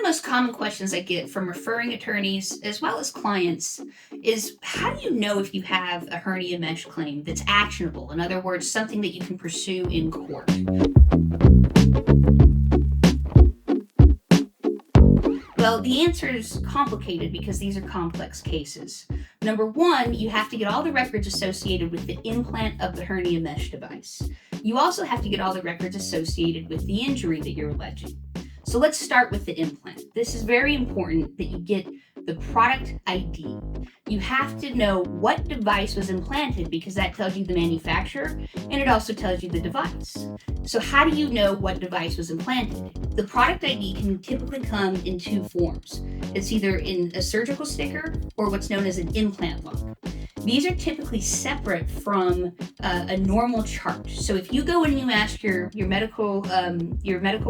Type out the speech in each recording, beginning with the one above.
most common questions I get from referring attorneys as well as clients is how do you know if you have a hernia mesh claim that's actionable? In other words, something that you can pursue in court. Well, the answer is complicated because these are complex cases. Number one, you have to get all the records associated with the implant of the hernia mesh device. You also have to get all the records associated with the injury that you're alleging. So let's start with the implant. This is very important that you get the product ID. You have to know what device was implanted because that tells you the manufacturer and it also tells you the device. So how do you know what device was implanted? The product ID can typically come in two forms. It's either in a surgical sticker or what's known as an implant log. These are typically separate from a normal chart. So if you go and you ask your medical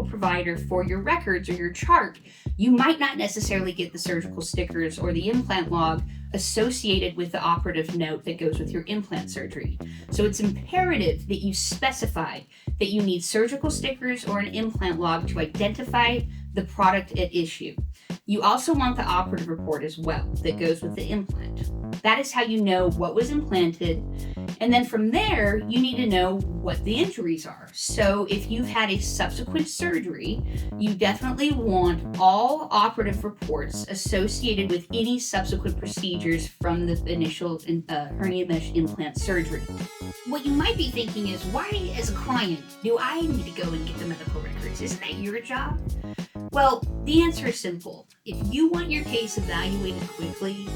provider for your records or your chart, you might not necessarily get the surgical stickers or the implant log associated with the operative note that goes with your implant surgery. So it's imperative that you specify that you need surgical stickers or an implant log to identify the product at issue. You also want the operative report as well that goes with the implant. That is how you know what was implanted. And then from there, you need to know what the injuries are. So if you've had a subsequent surgery, you definitely want all operative reports associated with any subsequent procedures from the initial hernia mesh implant surgery. What you might be thinking is, why, as a client, do I need to go and get the medical records? Isn't that your job? Well, the answer is simple. If you want your case evaluated quickly,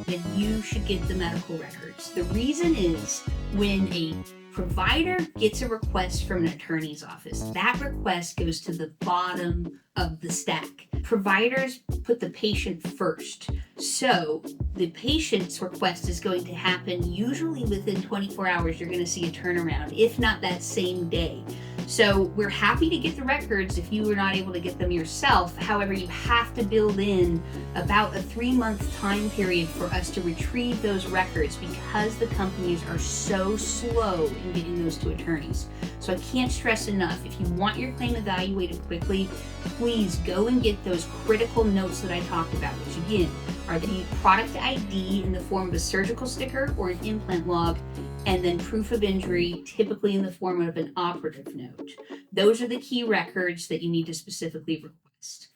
then you should get the medical records. The reason is when a provider gets a request from an attorney's office, that request goes to the bottom of the stack. Providers put the patient first. So the patient's request is going to happen usually within 24 hours. You're going to see a turnaround, if not that same day. So we're happy to get the records if you were not able to get them yourself. However, you have to build in about a 3-month time period for us to retrieve those records because the companies are so slow in getting those to attorneys. So I can't stress enough, if you want your claim evaluated quickly, please go and get those critical notes that I talked about, which again are the product ID in the form of a surgical sticker or an implant log, and then proof of injury, typically in the form of an operative note. Those are the key records that you need to specifically request.